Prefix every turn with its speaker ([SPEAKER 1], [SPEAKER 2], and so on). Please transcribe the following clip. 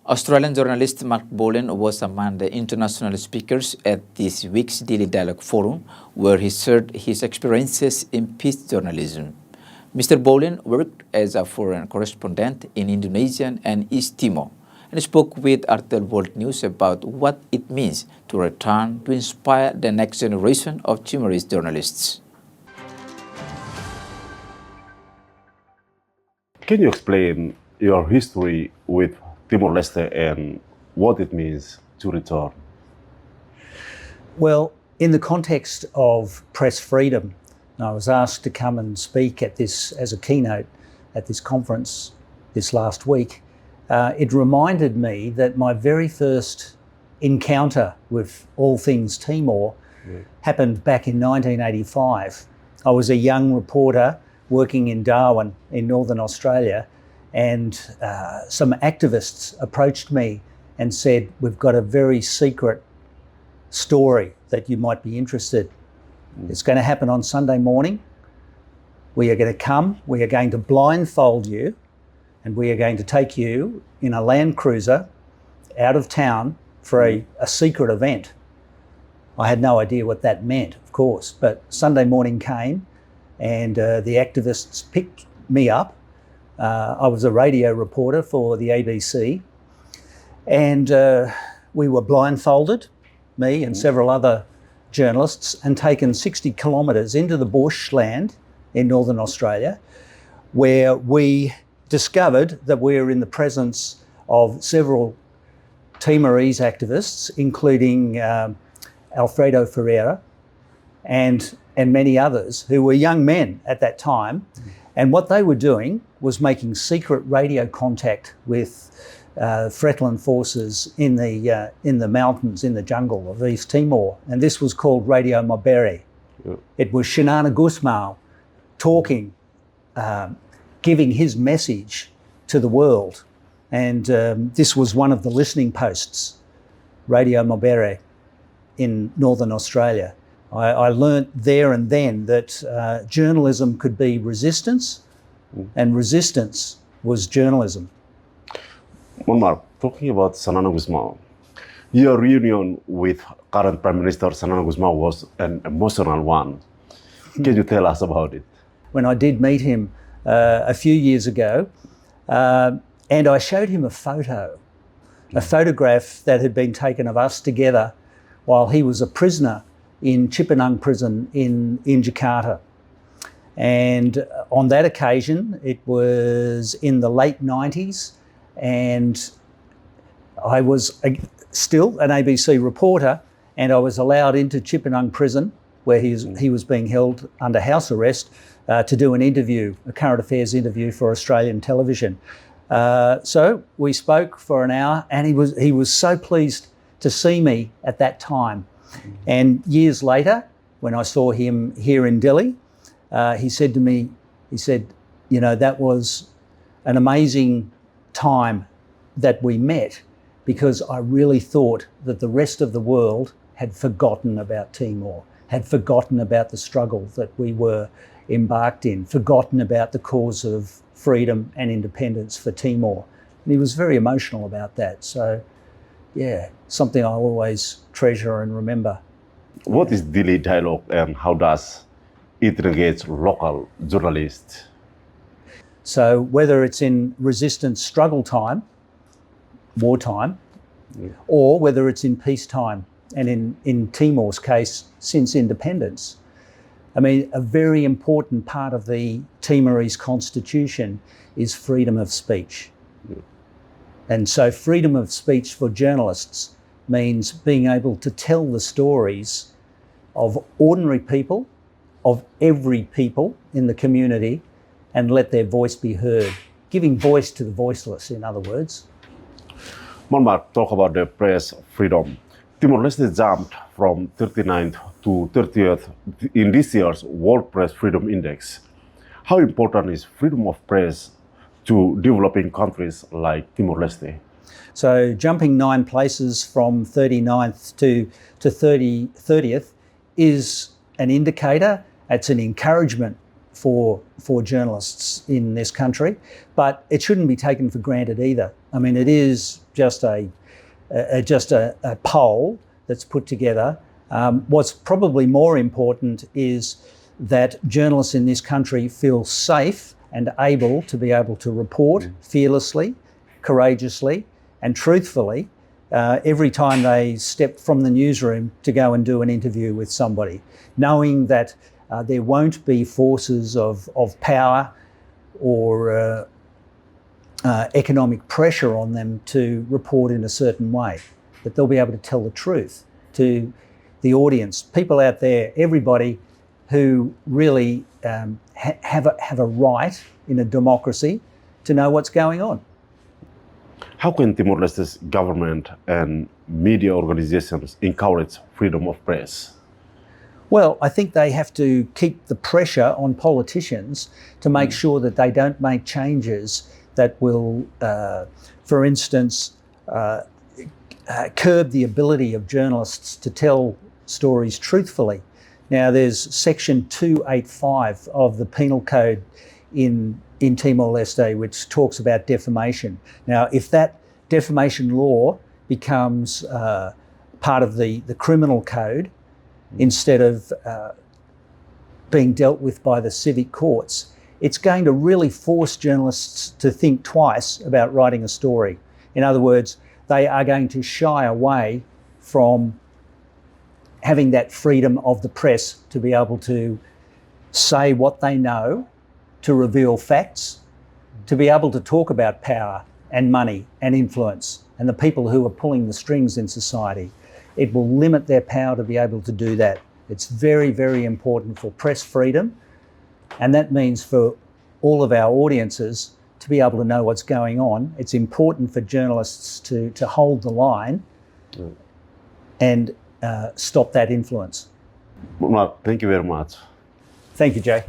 [SPEAKER 1] Australian journalist Mark Bolan was among the international speakers at this week's Daily Dialogue Forum, where he shared his experiences in peace journalism. Mr. Bolan worked as a foreign correspondent in Indonesia and East Timor and spoke with RTTL World News about what it means to return to inspire the next generation of Timorese journalists.
[SPEAKER 2] Can you explain your history with Timor-Leste and what it means to return?
[SPEAKER 3] Well, in the context of press freedom, I was asked to come and speak at this as a keynote at this conference this last week. It reminded me that my very first encounter with all things Timor happened back in 1985. I was a young reporter working in Darwin in Northern Australia, and some activists approached me and said, "We've got a very secret story that you might be interested. It's going to happen on Sunday morning. We are going to come, we are going to blindfold you, and we are going to take you in a Land Cruiser out of town for a secret event." I had no idea what that meant, of course, but Sunday morning came and the activists picked me up. I was a radio reporter for the ABC, and we were blindfolded, me and several other journalists, and taken 60 kilometres into the bushland in Northern Australia, where we discovered that we were in the presence of several Timorese activists, including Alfredo Ferreira and many others who were young men at that time. And what they were doing was making secret radio contact with Fretilin forces in the mountains, in the jungle of East Timor. And this was called Radio Mobere. Yeah. It was Shinana Gusmao talking, giving his message to the world. And this was one of the listening posts, Radio Mobere in Northern Australia. I learnt there and then that journalism could be resistance, and resistance was journalism.
[SPEAKER 2] Mark, talking about Sanana Gusmao, your reunion with current Prime Minister Sanana Gusmao was an emotional one. Can you tell us about it?
[SPEAKER 3] When I did meet him a few years ago, and I showed him a photograph that had been taken of us together while he was a prisoner in Cipinang prison in Jakarta. And on that occasion, it was in the late 90s, and I was still an ABC reporter, and I was allowed into Cipinang prison, where he was being held under house arrest, to do an interview, a current affairs interview for Australian television. So we spoke for an hour, and he was so pleased to see me at that time. And years later, when I saw him here in Delhi, he said to me, you know, that was an amazing time that we met, because I really thought that the rest of the world had forgotten about Timor, had forgotten about the struggle that we were embarked in, forgotten about the cause of freedom and independence for Timor. And he was very emotional about that. So, yeah, something I'll always treasure and remember.
[SPEAKER 2] What is Daily Dialogue, and how does it engage local journalists?
[SPEAKER 3] So whether it's in resistance struggle time, wartime, or whether it's in peacetime, and in Timor's case, since independence, I mean, a very important part of the Timorese constitution is freedom of speech. And so freedom of speech for journalists means being able to tell the stories of ordinary people, of every people in the community, and let their voice be heard, giving voice to the voiceless, in other words.
[SPEAKER 2] Mark, talk about the press freedom. Timor-Leste jumped from 39th to 30th in this year's World Press Freedom Index. How important is freedom of press to developing countries like Timor-Leste?
[SPEAKER 3] So jumping 9 places from 39th to 30th is an indicator. It's an encouragement for journalists in this country, but it shouldn't be taken for granted either. I mean, it is just a poll that's put together. What's probably more important is that journalists in this country feel safe and able to report fearlessly, courageously and truthfully every time they step from the newsroom to go and do an interview with somebody, knowing that there won't be forces of power or economic pressure on them to report in a certain way, that they'll be able to tell the truth to the audience, people out there, everybody who really have a right in a democracy to know what's going on.
[SPEAKER 2] How can Timor-Leste's government and media organizations encourage freedom of press?
[SPEAKER 3] Well, I think they have to keep the pressure on politicians to make sure that they don't make changes that will, for instance, curb the ability of journalists to tell stories truthfully. Now, there's section 285 of the penal code in Timor-Leste, which talks about defamation. Now, if that defamation law becomes part of the criminal code, instead of being dealt with by the civic courts, it's going to really force journalists to think twice about writing a story. In other words, they are going to shy away from having that freedom of the press to be able to say what they know, to reveal facts, to be able to talk about power and money and influence and the people who are pulling the strings in society. It will limit their power to be able to do that. It's very, very important for press freedom, and that means for all of our audiences to be able to know what's going on. It's important for journalists to hold the line and stop that influence.
[SPEAKER 2] Mark, thank you very much.
[SPEAKER 3] Thank you, Jay.